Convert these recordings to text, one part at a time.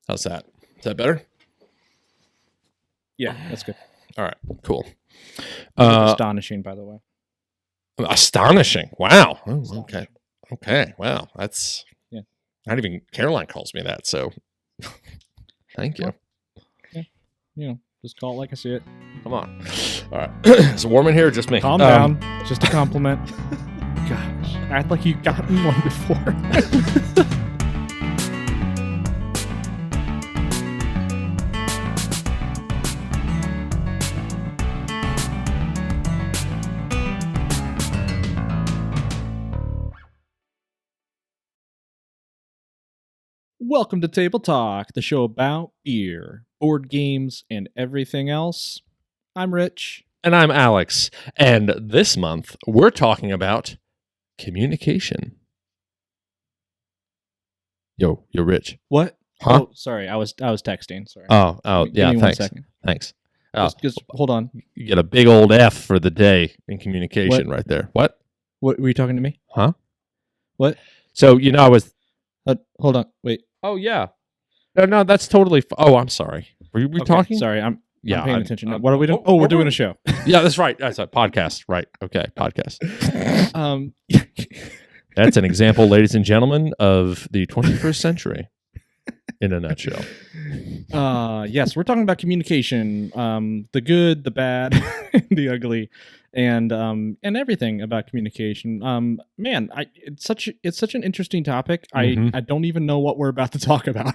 How's that? Is that better? Yeah, that's good. All right, cool. Astonishing, by the way. Astonishing. Wow. Oh, Astonishing. okay. Okay. Wow. That's not even Caroline calls me that. So thank you. Well, yeah, just call it like I see it. Come on. All right. Is it warm in here or just me? Calm down. Just a compliment. Gosh. Act like you've gotten one before. Welcome to Table Talk, the show about beer, board games, and everything else. I'm Rich. And I'm Alex. And this month, we're talking about communication. Yo, you're Rich. What? Huh? Oh, sorry. I was texting. Sorry. Oh, Give me thanks. 1 second. Thanks. Just hold on. You get a big old F for the day in communication right there. What? What were you talking to me? Huh? What? So, I was... hold on. Wait. Oh, yeah. No, that's totally... Oh, I'm sorry. Were we talking? Sorry, I'm paying attention. I'm- What are we doing? We're doing a show. Yeah, that's right. That's a podcast. Right. Okay, podcast. That's an example, ladies and gentlemen, of the 21st century in a nutshell. Yes, we're talking about communication, the good, the bad, the ugly, and everything about communication. Man, it's such an interesting topic. Mhm. I don't even know what we're about to talk about.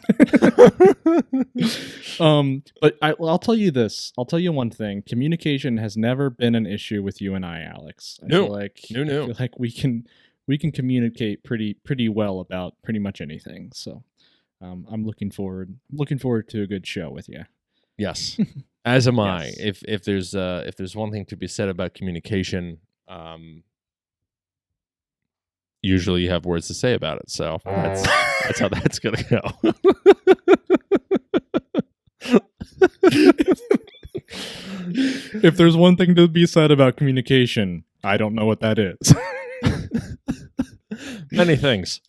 But I'll tell you this. I'll tell you one thing. Communication has never been an issue with you and I, Alex. I feel like we can communicate pretty well about pretty much anything. So I'm looking forward to a good show with you. Yes, as am I. Yes. If there's one thing to be said about communication, usually you have words to say about it. So that's how that's gonna go. If there's one thing to be said about communication, I don't know what that is. Many things.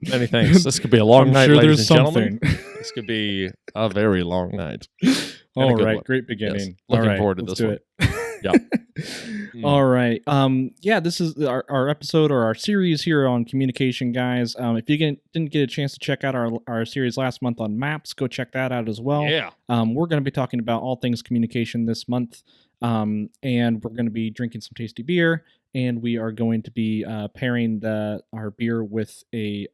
Many things. This could be a long night, sure ladies there's and gentlemen. This could be a very long night. All good right, one. great beginning. Yes. Looking All right, forward to let's this do one. it. Yeah. All right. Yeah, this is our episode or our series here on communication, guys. If you didn't get a chance to check out our series last month on maps, go check that out as well. Yeah. We're going to be talking about all things communication this month, and we're going to be drinking some tasty beer, and we are going to be pairing our beer with a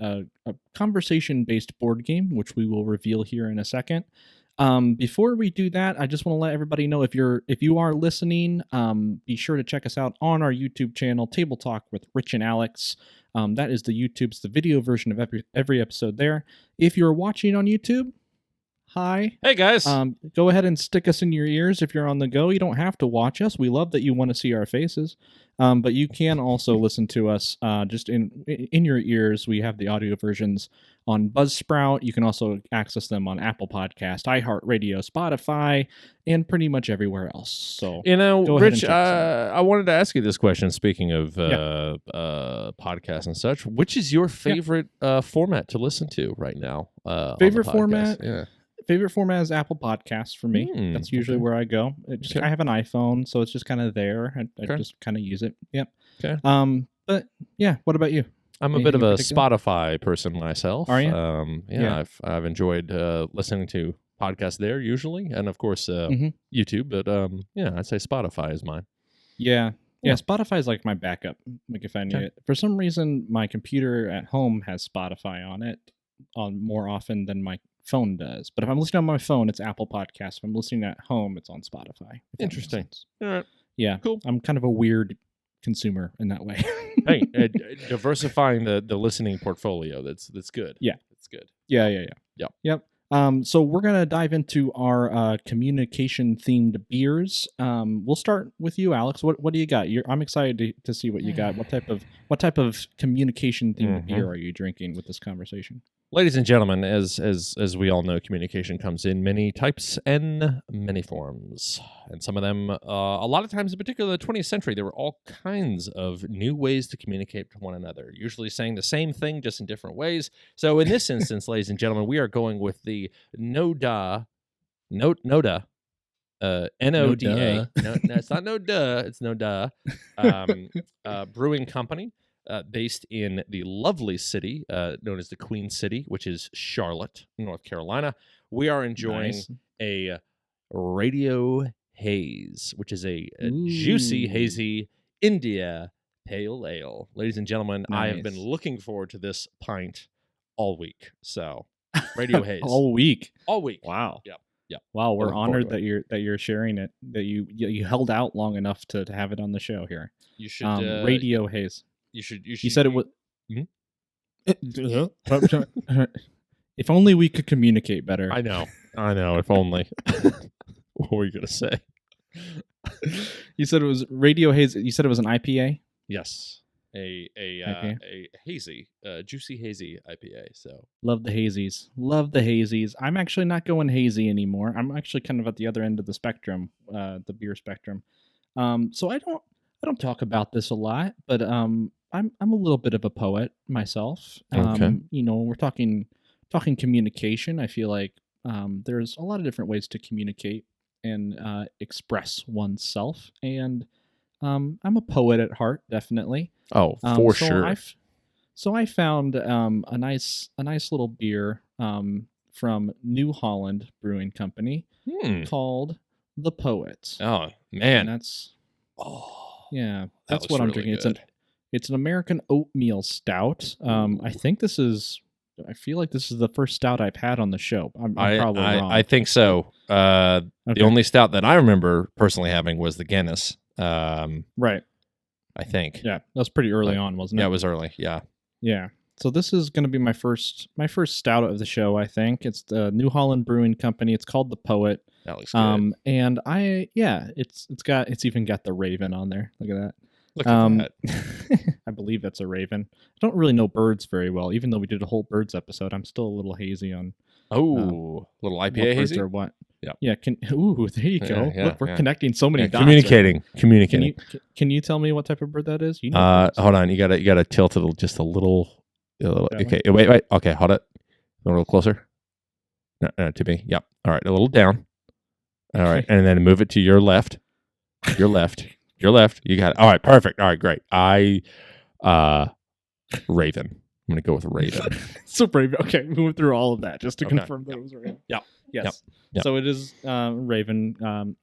conversation-based board game, which we will reveal here in a second. Before we do that, I just want to let everybody know if you are listening, be sure to check us out on our YouTube channel, Table Talk with Rich and Alex. That is the video version of every episode there. If you're watching on YouTube, hi. Hey guys. Go ahead and stick us in your ears if you're on the go. You don't have to watch us. We love that you want to see our faces. But you can also listen to us just in your ears. We have the audio versions on Buzzsprout. You can also access them on Apple Podcast, iHeartRadio, Spotify, and pretty much everywhere else. So Rich, I wanted to ask you this question. Speaking of podcasts and such, which is your favorite format to listen to right now? Favorite format? Yeah. Favorite format is Apple Podcasts for me. That's usually where I go. I have an iPhone, so it's just kind of there. I just kind of use it. Yep. Okay. But yeah, what about you? I'm a bit of a Spotify person myself. Are you? Yeah. I've enjoyed listening to podcasts there usually, and of course YouTube. But I'd say Spotify is mine. Yeah. Spotify is like my backup. Like if I need it. For some reason, my computer at home has Spotify on it more often than my phone does. But if I'm listening on my phone, it's Apple Podcasts. If I'm listening at home, it's on Spotify. Interesting. All right. Yeah. Cool. I'm kind of a weird consumer in that way. Hey, diversifying the listening portfolio. That's good. Yeah. That's good. Yep. So we're gonna dive into our communication themed beers. We'll start with you, Alex. What do you got? I'm excited to see what you got. What type of communication themed beer are you drinking with this conversation? Ladies and gentlemen, as we all know, communication comes in many types and many forms. And some of them, a lot of times, in particular the 20th century, there were all kinds of new ways to communicate to one another, usually saying the same thing just in different ways. So in this instance, ladies and gentlemen, we are going with the NODA, NODA, No NODA. duh. No, it's not NODA, it's NODA, brewing company. Based in the lovely city known as the Queen City, which is Charlotte, North Carolina. We are enjoying Nice. a Radio Haze, which is a juicy, hazy India Pale Ale. Ladies and gentlemen, I have been Nice. looking forward to this pint all week. So, Radio Haze. All week. All week. Wow. Yep. Wow, we're Looking forward honored to that you're sharing it. That you held out long enough to have it on the show here. You should Radio Haze. You should. You said it was. Hmm? If only we could communicate better. I know. If only. What were you gonna say? You said it was Radio Haze. You said it was an IPA. Yes, a hazy, juicy hazy IPA. So Love the hazies. Love the hazies. I'm actually not going hazy anymore. I'm actually kind of at the other end of the spectrum, the beer spectrum. So I don't talk about this a lot, but I'm a little bit of a poet myself. Okay. You know, we're talking communication. I feel like there's a lot of different ways to communicate and express oneself, and I'm a poet at heart, definitely. oh, for So sure. So I found a nice little beer from New Holland Brewing Company called The Poet. Oh And man. that's Oh, yeah, that that's looks what I'm really drinking. good. It's an American oatmeal stout. I think this is. I feel like this is the first stout I've had on the show. I'm probably wrong. I think so. The Okay. only stout that I remember personally having was the Guinness. Right. I think. Yeah, that was pretty early Like, on, wasn't it? Yeah, it was early. Yeah. Yeah. So this is going to be my first stout of the show. I think it's the New Holland Brewing Company. It's called the Poet. That looks good. And it's even got the raven on there. Look at that. Look at that. I believe it's a raven. I don't really know birds very well, even though we did a whole birds episode. I'm still a little hazy on Oh, little what IPA birds hazy. are what. Yep. Yeah. There you go. Yeah, Look, we're yeah. connecting so many Yeah, dots. right communicating. Can you tell me what type of bird that is? You know birds. Hold on. You gotta tilt it just a little. That Okay. Wait. Okay. Hold it. A little closer. No, to me. Yep. All right. A little down. All right. And then move it to your left. Your left. Your left. You got it. All right. Perfect. All right. Great. Raven. I'm gonna go with Raven. So brave. Okay, we went through all of that just to Okay. confirm that it was Raven. Yep. Yes. Yep. So it is Raven.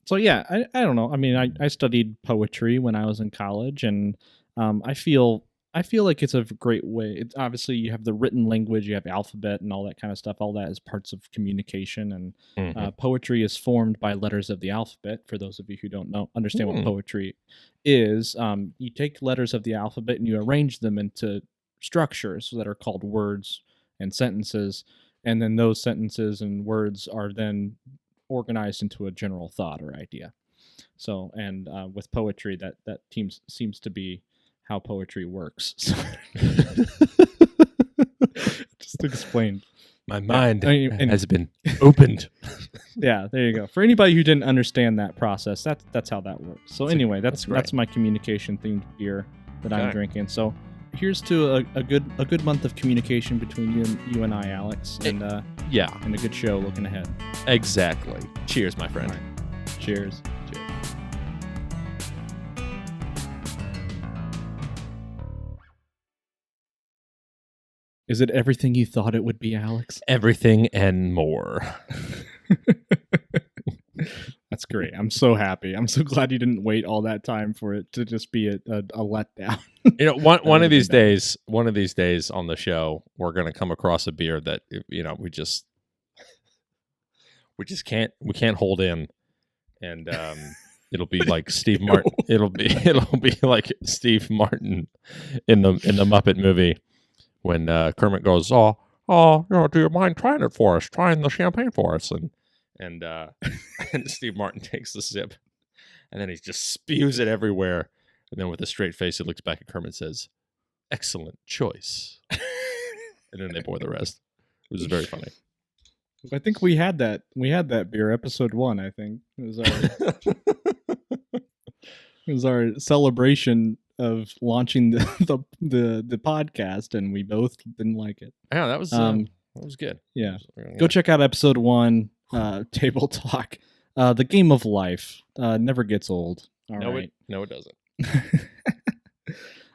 So yeah, I don't know. I mean, I studied poetry when I was in college, and I feel like it's a great way. It's obviously you have the written language, you have alphabet, and all that kind of stuff. All that is parts of communication, and Mhm. poetry is formed by letters of the alphabet. For those of you who don't understand what poetry is, you take letters of the alphabet and you arrange them into structures that are called words and sentences, and then those sentences and words are then organized into a general thought or idea. So, and with poetry, that seems to be how poetry works. So just explained. My mind and- has been opened. Yeah, there you go. For anybody who didn't understand that process, that's how that works. So anyway, that's great. that's my communication themed beer that I'm Okay. drinking. So here's to a good month of communication between you and I, Alex, and Yeah. a good show looking ahead. Exactly. Cheers, my friend. All right. Cheers. Is it everything you thought it would be, Alex? Everything and more. That's great. I'm so happy. I'm so glad you didn't wait all that time for it to just be a letdown. You know, one would of these be bad. days on the show, we're gonna come across a beer that we just can't hold in, and it'll be like Steve Martin. It'll be like Steve Martin in the Muppet movie when Kermit goes, do you mind trying it for us? Trying the champagne for us, and Steve Martin takes the sip, and then he just spews it everywhere. And then with a straight face, he looks back at Kermit and says, "Excellent choice." And then they pour the rest. It was very funny. I think we had that. We had that beer, episode 1. I think it was our celebration of launching the podcast, and we both didn't like it. Yeah, that was good. Yeah, go check out episode 1, Table Talk, the game of life. Never gets old. No, it doesn't.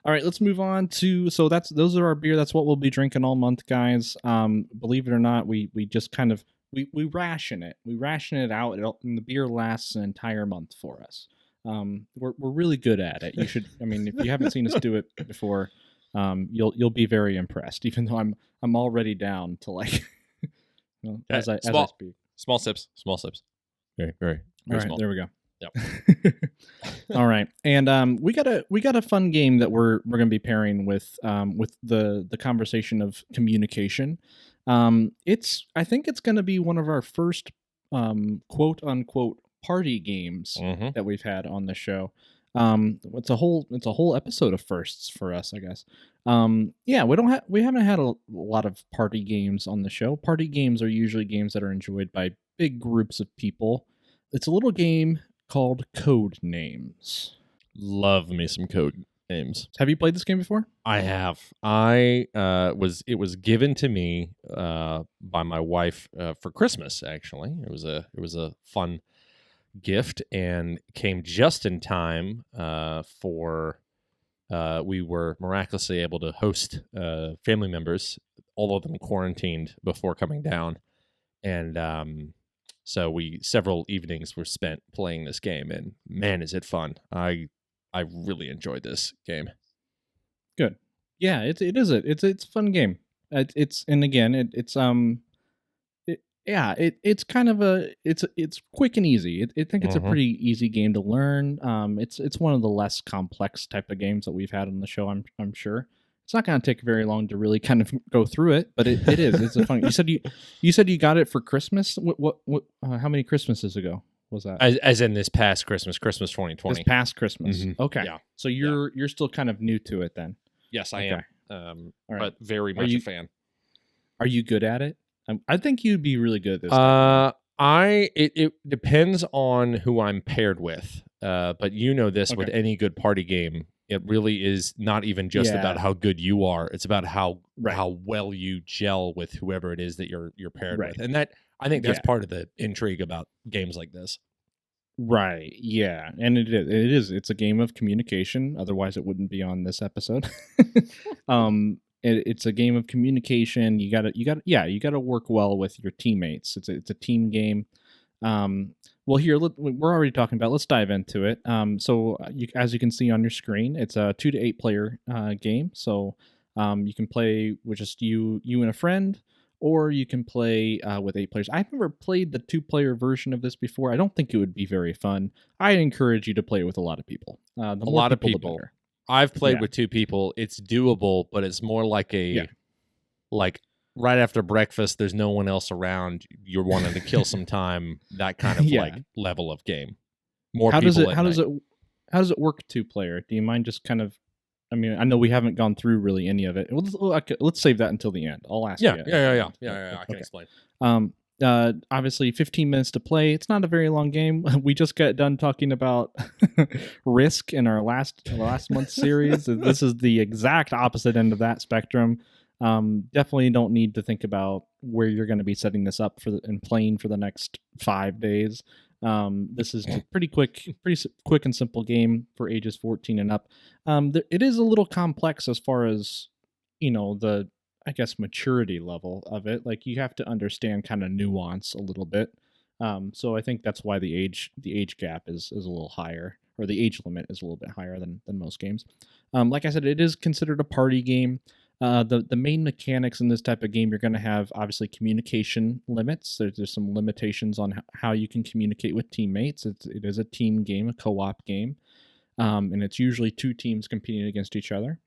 All right, let's move on to. So those are our beer. That's what we'll be drinking all month, guys. Believe it or not, we just kind of we ration it. We ration it out, and the beer lasts an entire month for us. We're really good at it. You should. I mean, if you haven't seen us do it before, you'll be very impressed. Even though I'm already down to like, as I speak. Small sips. Very, very, all right, small. there we go. Yep. All right, and we got a fun game that we're going to be pairing with the conversation of communication. I think it's going to be one of our first quote unquote party games that we've had on the show. It's a whole episode of firsts for us, I guess. Yeah, we haven't had a lot of party games on the show. Party games are usually games that are enjoyed by big groups of people. It's a little game called Codenames. Love me some Codenames. Have you played this game before? I have. It was given to me by my wife for Christmas. Actually, it was a fun gift and came just in time for. We were miraculously able to host family members, all of them quarantined before coming down, and so several evenings were spent playing this game, and man, is it fun! I really enjoyed this game. Good, yeah, it's a fun game. It's kind of it's quick and easy. I think it's a pretty easy game to learn. It's one of the less complex type of games that we've had on the show. I'm sure. It's not going to take very long to really kind of go through it, but it is. It's a fun. You said you got it for Christmas. What? How many Christmases ago was that? As in this past Christmas 2020. This past Christmas. Mm-hmm. Okay. Yeah. So you're still kind of new to it then. Yes, I am. Right. But very much a fan. Are you good at it? I think you'd be really good at this time. It depends on who I'm paired with. But you know this with any good party game. It really is not even just about how good you are. It's about how well you gel with whoever it is that you're paired with. And I think that's part of the intrigue about games like this. Right. Yeah. And it is. It's a game of communication. Otherwise, it wouldn't be on this episode. It's a game of communication. You gotta work well with your teammates. It's a team game. Well, here we're already talking about. Let's dive into it. So as you can see on your screen, it's a 2 to 8 player game. So you can play with just you and a friend, or you can play with 8 players. I've never played the 2-player version of this before. I don't think it would be very fun. I encourage you to play with a lot of people. A lot of people. The better. I've played with 2 people. It's doable, but it's more like like right after breakfast, there's no one else around. You're wanting to kill some time. That kind of like level of game. More how people. How does it work 2-player? Do you mind just kind of? I mean, I know we haven't gone through really any of it. Let's save that until the end. I'll ask you. Yeah. I can explain. Obviously 15 minutes to play. It's not a very long game. We just got done talking about Risk in our last month's series. This is the exact opposite end of that spectrum. Definitely don't need to think about where you're going to be setting this up and playing for the next 5 days. This is a pretty quick and simple game for ages 14 and up. It is a little complex as far as the maturity level of it. Like, you have to understand kind of nuance a little bit. So I think that's why the age gap is a little higher, or the age limit is a little bit higher than most games. Like I said, it is considered a party game. The main mechanics in this type of game, you're going to have obviously communication limits. There's some limitations on how you can communicate with teammates. It is a team game, a co-op game, and it's usually 2 teams competing against each other.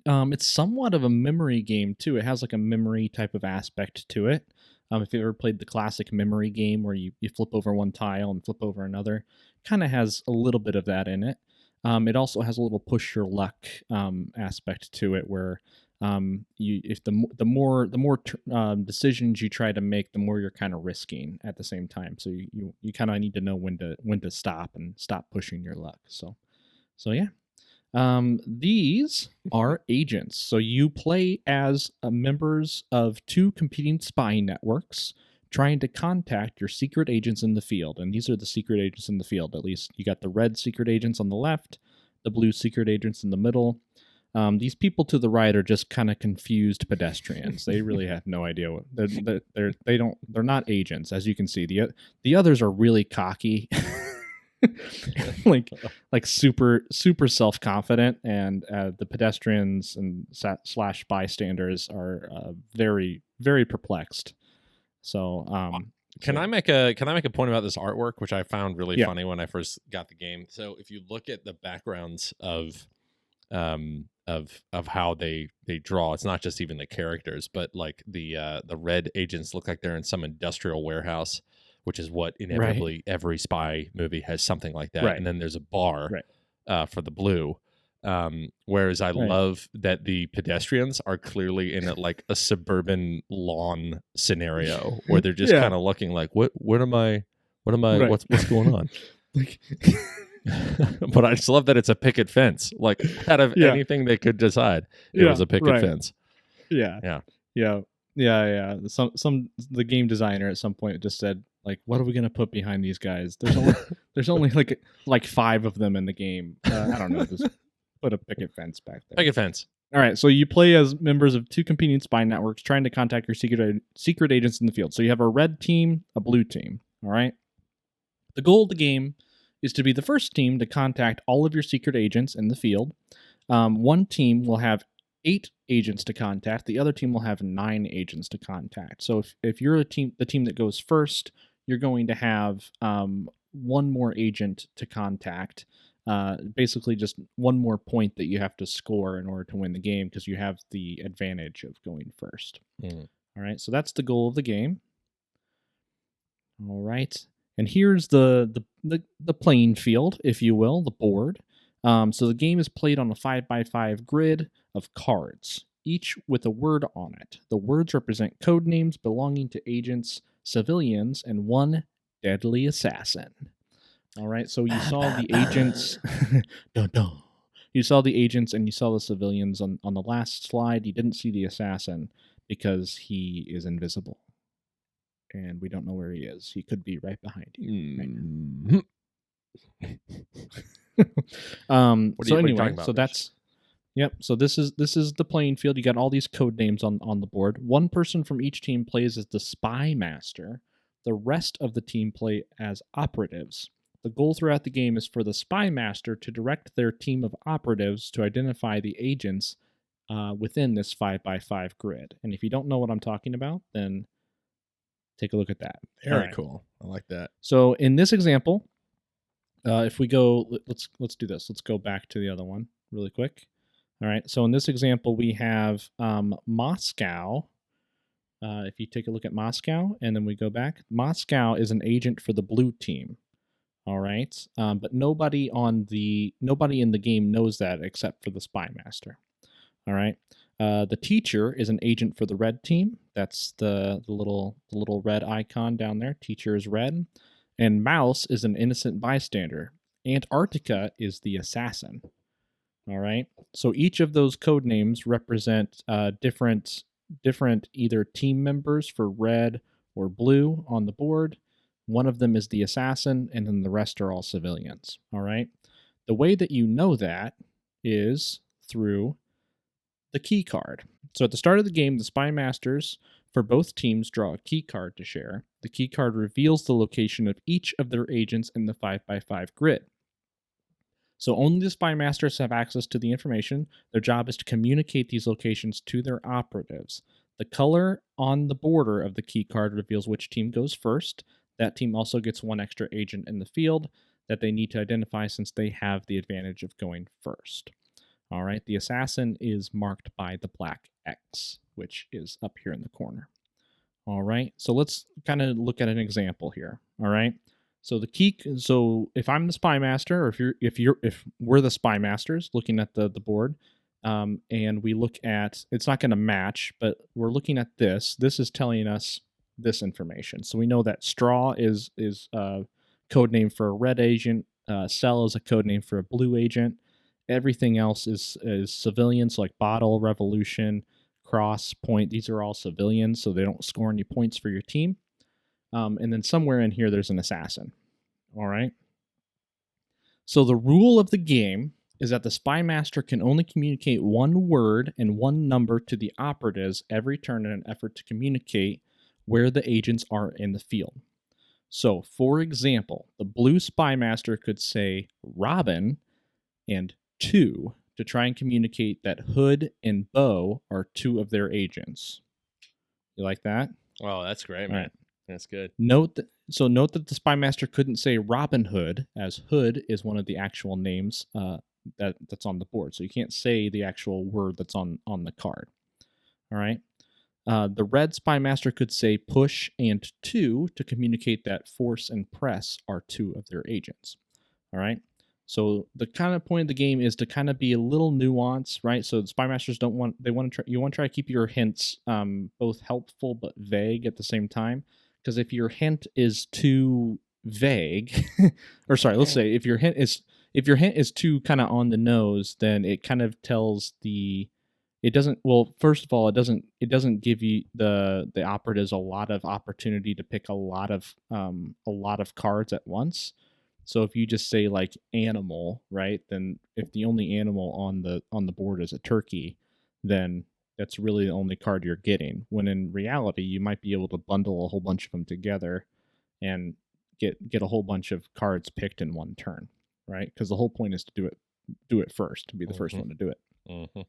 It's somewhat of a memory game too. It has like a memory type of aspect to it. If you ever played the classic memory game where you flip over one tile and flip over another, kind of has a little bit of that in it. It also has a little push your luck aspect to it, where If the more decisions you try to make, the more you're kind of risking at the same time. So you kind of need to know when to stop and stop pushing your luck. So yeah. These are agents. So you play as members of two competing spy networks trying to contact your secret agents in the field. And these are the secret agents in the field. At least you got the red secret agents on the left, the blue secret agents in the middle. These people to the right are just kind of confused pedestrians. They really have no idea what they're not agents, as you can see. The others are really cocky. like super self-confident, and the pedestrians and slash bystanders are very very perplexed. So can I make a point about this artwork, which I found really funny when I first got the game? So if you look at the backgrounds of how they draw, it's not just even the characters, but like the red agents look like they're in some industrial warehouse, which is what inevitably every spy movie has something like that. And then there's a bar for the blue. Whereas I love that the pedestrians are clearly in a suburban lawn scenario where they're just kind of looking like, what's going on? But I just love that it's a picket fence. Like, out of anything they could decide, it was a picket fence. The game designer at some point just said, like, what are we gonna put behind these guys? There's only like 5 of them in the game. I don't know. Just put a picket fence back there. Picket fence. All right. So you play as members of two competing spy networks trying to contact your secret agents in the field. So you have a red team, a blue team. All right. The goal of the game is to be the first team to contact all of your secret agents in the field. One team will have 8 agents to contact. The other team will have 9 agents to contact. So if you're the team that goes first, you're going to have one more agent to contact. Basically just one more point that you have to score in order to win the game, because you have the advantage of going first. All right, so that's the goal of the game. All right, and here's the playing field, if you will, the board. So the game is played on a 5x5 grid of cards, each with a word on it. The words represent code names belonging to agents, civilians, and one deadly assassin. All right, so you saw the agents. You saw the agents and you saw the civilians on the last slide. You didn't see the assassin because he is invisible, and we don't know where he is. He could be right behind you. So anyway, so that's yep. So this is the playing field. You got all these code names on the board. One person from each team plays as the spy master. The rest of the team play as operatives. The goal throughout the game is for the spy master to direct their team of operatives to identify the agents within this 5x5 grid. And if you don't know what I'm talking about, then take a look at that. Very cool. I like that. So in this example, if we go, let's do this. Let's go back to the other one really quick. All right. So in this example, we have Moscow. If you take a look at Moscow and then we go back, Moscow is an agent for the blue team. All right. But nobody in the game knows that except for the spy master. All right. The teacher is an agent for the red team. That's the little red icon down there. Teacher is red. And Mouse is an innocent bystander. Antarctica is the assassin. All right. So each of those code names represent different either team members for red or blue on the board. One of them is the assassin, and then the rest are all civilians. All right. The way that you know that is through the key card. So at the start of the game, the spy masters for both teams draw a key card to share. The key card reveals the location of each of their agents in the 5x5 grid. So only the spy masters have access to the information. Their job is to communicate these locations to their operatives. The color on the border of the key card reveals which team goes first. That team also gets one extra agent in the field that they need to identify since they have the advantage of going first. All right, the assassin is marked by the black X, which is up here in the corner. All right, so let's kind of look at an example here. All right, so if I'm the spy master, or if we're the spy masters looking at the board, and we look at, it's not going to match, but we're looking at this. This is telling us this information. So we know that straw is code name for a red agent. Cell is a code name for a blue agent. Everything else is civilians, like bottle, revolution, cross, point. These are all civilians, so they don't score any points for your team. And then somewhere in here, there's an assassin. All right. So the rule of the game is that the spy master can only communicate one word and one number to the operatives every turn in an effort to communicate where the agents are in the field. So, for example, the blue spy master could say Robin and 2 to try and communicate that Hood and Bo are 2 of their agents. You like that? Oh, that's great, man. Right. That's good. Note that the spy master couldn't say Robin Hood, as Hood is one of the actual names that's on the board. So you can't say the actual word that's on the card. All right. The red spy master could say push and 2 to communicate that force and press are 2 of their agents. All right. So the kind of point of the game is to kind of be a little nuanced, right? So the spy masters you want to try to keep your hints both helpful but vague at the same time. Because if your hint is too vague, or sorry, let's say if your hint is too kind of on the nose, then it kind of tells it doesn't. Well, first of all, it doesn't give you the operatives a lot of opportunity to pick a lot of cards at once. So if you just say like animal, right? Then if the only animal on the board is a turkey, then that's really the only card you're getting. When in reality, you might be able to bundle a whole bunch of them together and get a whole bunch of cards picked in one turn, right? Because the whole point is to do it first, to be the first one to do it. Mm-hmm.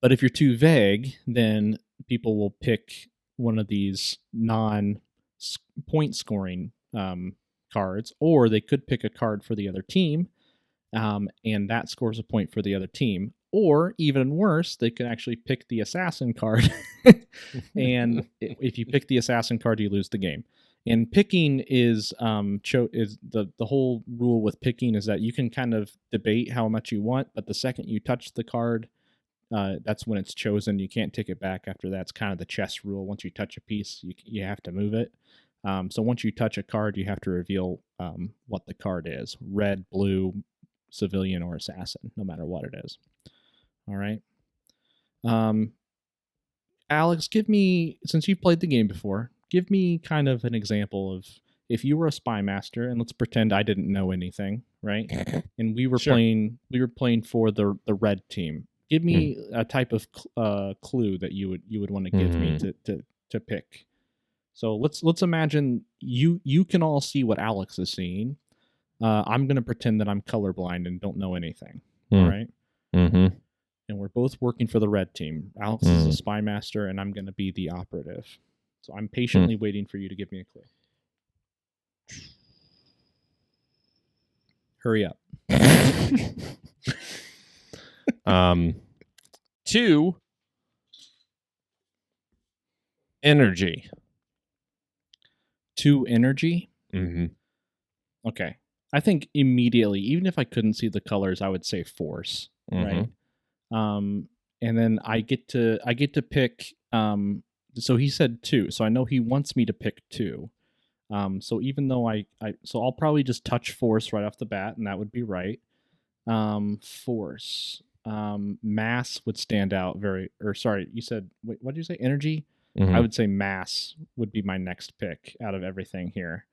But if you're too vague, then people will pick one of these non-point scoring cards, or they could pick a card for the other team, and that scores a point for the other team. Or even worse, they could actually pick the assassin card. And if you pick the assassin card, you lose the game. And picking is the whole rule with picking is that you can kind of debate how much you want, but the second you touch the card, that's when it's chosen. You can't take it back after that. It's kind of the chess rule. Once you touch a piece, you have to move it. So once you touch a card, you have to reveal what the card is: red, blue, civilian, or assassin, no matter what it is. All right. Alex, since you've played the game before, give me kind of an example of if you were a spy master, and let's pretend I didn't know anything, right? And we were playing for the red team. Give me a type of clue that you would want to give me to pick. So let's imagine you can all see what Alex is seeing. I'm going to pretend that I'm colorblind and don't know anything. All right. Mm-hmm. And we're both working for the red team. Alex is a spy master, and I'm going to be the operative. So I'm patiently waiting for you to give me a clue. Hurry up. 2 energy. 2 energy? Mm-hmm. Okay. I think immediately, even if I couldn't see the colors, I would say force, right? And then I get to pick. So he said 2, so I know he wants me to pick 2. So even though so I'll probably just touch force right off the bat, and that would be right. Force, mass would stand out sorry, you said, wait, what did you say? Energy? I would say mass would be my next pick out of everything here.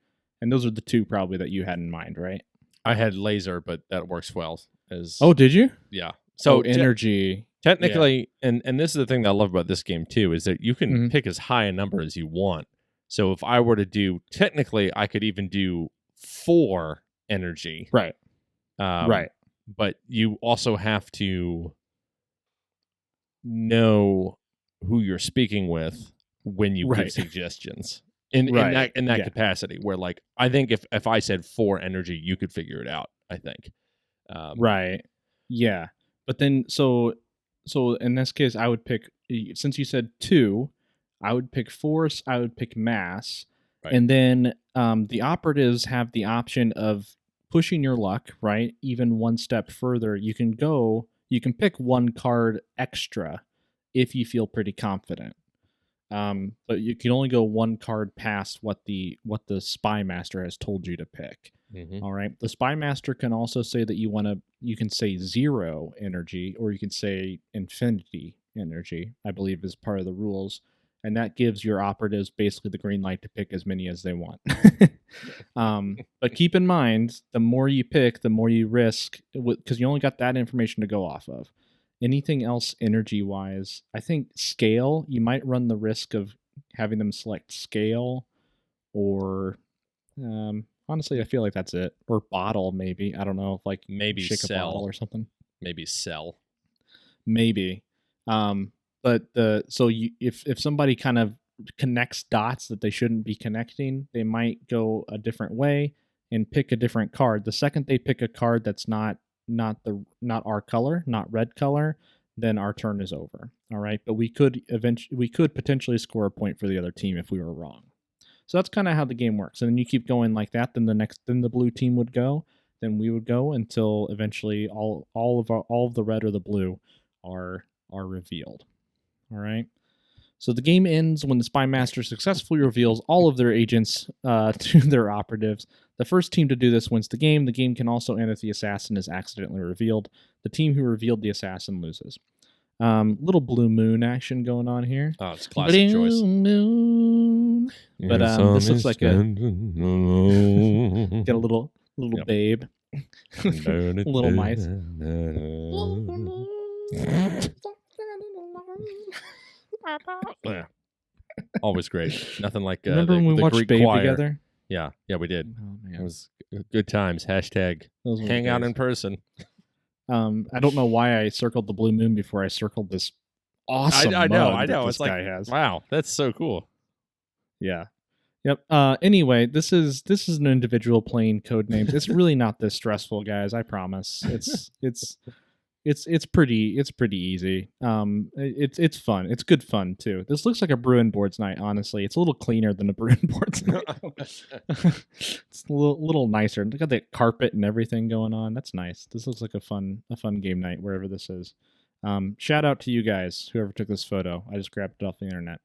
And those are the 2 probably that you had in mind, right? I had laser, but that works well as. Oh, did you? Yeah. So energy. Technically, yeah. and this is the thing that I love about this game too, is that you can pick as high a number as you want. So if I were to do, technically, I could even do 4 energy. Right. Right. But you also have to know who you're speaking with when you give suggestions. In that capacity, where like I think if I said 4 energy, you could figure it out. I think. Right. Yeah. But then so in this case, I would pick, since you said 2, I would pick force. I would pick mass, and then the operatives have the option of pushing your luck, right? Even one step further, you can You can pick one card extra if you feel pretty confident. But you can only go one card past what the Spy Master has told you to pick. Mm-hmm. All right. The Spy Master can also say that you can say 0 energy, or you can say infinity energy, I believe is part of the rules. And that gives your operatives basically the green light to pick as many as they want. But keep in mind, the more you pick, the more you risk, because you only got that information to go off of. Anything else energy-wise, I think scale, you might run the risk of having them select scale, or honestly, I feel like that's it. Or bottle, maybe. I don't know, like maybe shake sell. a bottle or something. Maybe sell. Maybe. But if somebody kind of connects dots that they shouldn't be connecting, they might go a different way and pick a different card. The second they pick a card that's not our color, not red color, then our turn is over. All right, but we could potentially score a point for the other team if we were wrong. So that's kind of how the game works. And then you keep going like that. Then the blue team would go. Then we would go until eventually all of the red or the blue are revealed. All right. So the game ends when the Spy Master successfully reveals all of their agents to their operatives. The first team to do this wins the game. The game can also end if the assassin is accidentally revealed. The team who revealed the assassin loses. Little Blue Moon action going on here. Oh, it's classic Blue choice. Moon. But this looks like get a little Yep. babe. Little mice. Yeah. Always great. Nothing like Remember when we the watched Greek Babe choir. together? Yeah, we did. Oh, man. It was good times. Hashtag Those were hang the out days. in person. I don't know why I circled the Blue Moon before I circled this awesome I know. mug that It's this like, guy has. wow, that's so cool. Yeah. Yep. Anyway, this is an individual playing Codenames. It's really not this stressful, guys. I promise. It's pretty easy. It's fun. It's good fun too. This looks like a Bruin Boards night. Honestly, it's a little cleaner than a Bruin Boards night. It's a little nicer. Look at the carpet and everything going on. That's nice. This looks like a fun game night wherever this is. Shout out to you guys, whoever took this photo. I just grabbed it off the internet.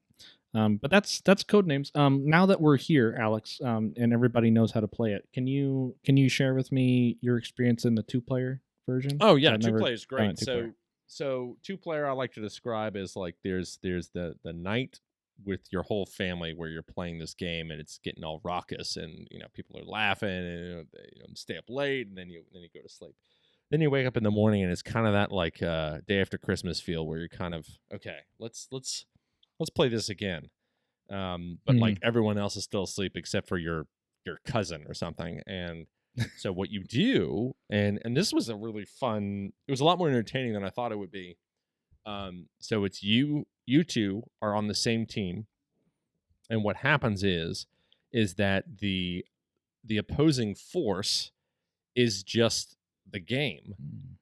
But that's Codenames. Now that we're here, Alex, and everybody knows how to play it, can you share with me your experience in the 2-player version? Oh yeah, I've 2-player is done great. it 2-player. So 2-player I like to describe as like there's the night with your whole family where you're playing this game and it's getting all raucous and people are laughing and they stay up late and then you go to sleep. Then you wake up in the morning and it's kind of that like day after Christmas feel where you're kind of okay, let's play this again. But like everyone else is still asleep except for your cousin or something. And so what you do, and this was a really fun, it was a lot more entertaining than I thought it would be. So it's you two are on the same team. And what happens is that the opposing force is just the game.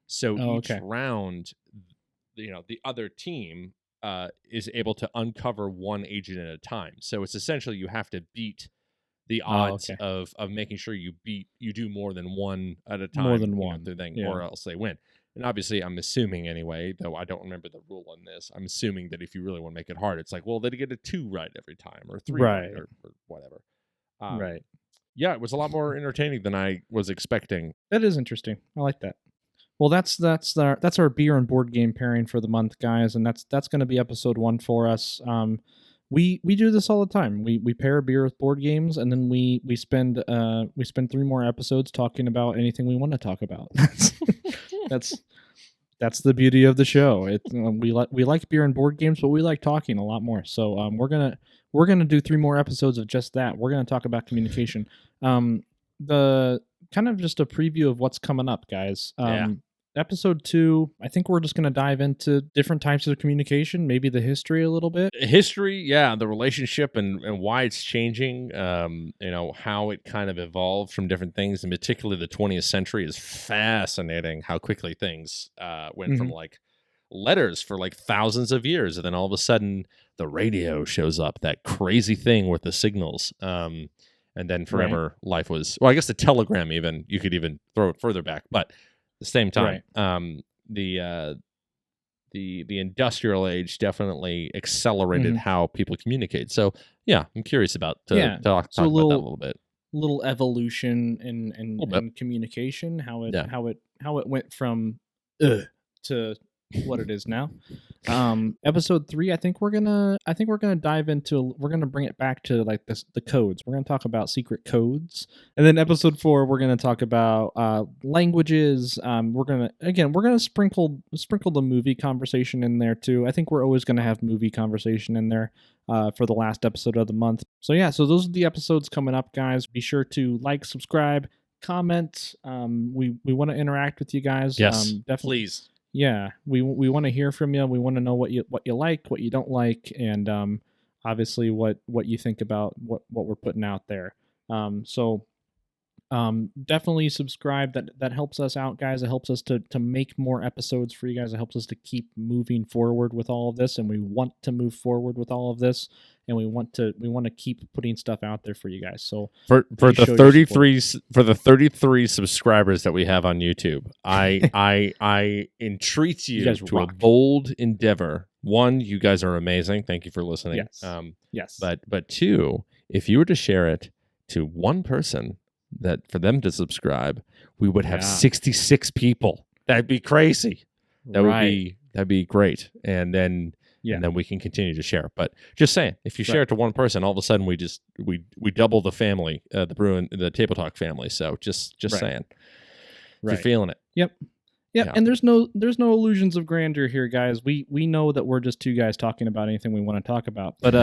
So each round, the other team is able to uncover one agent at a time. So it's essentially you have to beat the odds of making sure you do more than one at a time. More than one. Or else they win. And obviously, I'm assuming anyway, though I don't remember the rule on this, I'm assuming that if you really want to make it hard, it's like, well, they get a 2 right every time or 3 right or whatever. Right. Yeah, it was a lot more entertaining than I was expecting. That is interesting. I like that. Well, that's our beer and board game pairing for the month, guys, and that's going to be episode 1 for us. We do this all the time. We pair beer with board games, and then we spend 3 more episodes talking about anything we want to talk about. That's the beauty of the show. We like beer and board games, but we like talking a lot more. So we're gonna do 3 more episodes of just that. We're gonna talk about communication. The kind of just a preview of what's coming up, guys. Episode 2, I think we're just going to dive into different types of communication, maybe the history a little bit. History, the relationship and why it's changing, how it kind of evolved from different things. In particular, the 20th century is fascinating how quickly things went from like letters for like thousands of years. And then all of a sudden the radio shows up, that crazy thing with the signals. And then forever life was, well, I guess the telegram even, you could even throw it further back, but at the same time, the industrial age definitely accelerated how people communicate. So yeah, I'm curious about talk about that a little bit. Little evolution in Little bit. communication, how it Yeah. how it went from to what it is now. Episode 3, I think we're gonna dive into, we're gonna bring it back to like the codes. We're gonna talk about secret codes, and then episode 4 we're gonna talk about languages. We're gonna sprinkle the movie conversation in there too. I think we're always gonna have movie conversation in there for the last episode of the month. So yeah, so those are the episodes coming up, guys. Be sure to like, subscribe, comment. We want to interact with you guys. Yes, definitely. please. Yeah, we want to hear from you. We want to know what you like, what you don't like, and obviously what you think about what we're putting out there. So definitely subscribe. That helps us out, guys. It helps us to make more episodes for you guys. It helps us to keep moving forward with all of this, and we want to move forward with all of this, and we want to keep putting stuff out there for you guys. So for the 33 subscribers that we have on YouTube, I entreat you to a bold endeavor. One, you guys are amazing. Thank you for listening. Yes. Yes. But two, if you were to share it to one person, that for them to subscribe, we would have 66 people. That'd be crazy. That'd be great. And then we can continue to share. But just saying, if you share it to one person, all of a sudden we double the family, the Table Talk family. So just saying, if you're feeling it. Yep. Yeah, and there's no illusions of grandeur here, guys. We know that we're just two guys talking about anything we want to talk about, but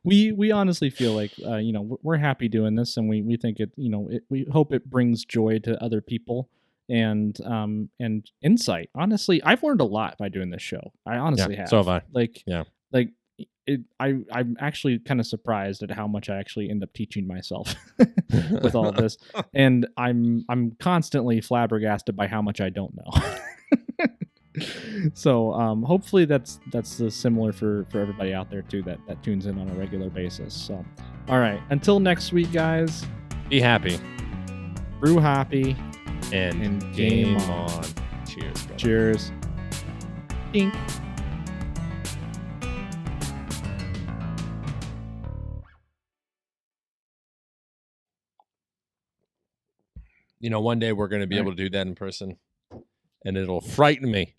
we honestly feel like we're happy doing this, and we think it we hope it brings joy to other people and insight. Honestly, I've learned a lot by doing this show. I honestly have. So have I. I'm actually kind of surprised at how much I actually end up teaching myself with all of this, and I'm constantly flabbergasted by how much I don't know. So hopefully that's similar for everybody out there too that tunes in on a regular basis. So all right, until next week, guys, be happy, brew happy, and game on. Cheers, brother. Cheers. Dink. One day we're going to be able to do that in person, and it'll frighten me.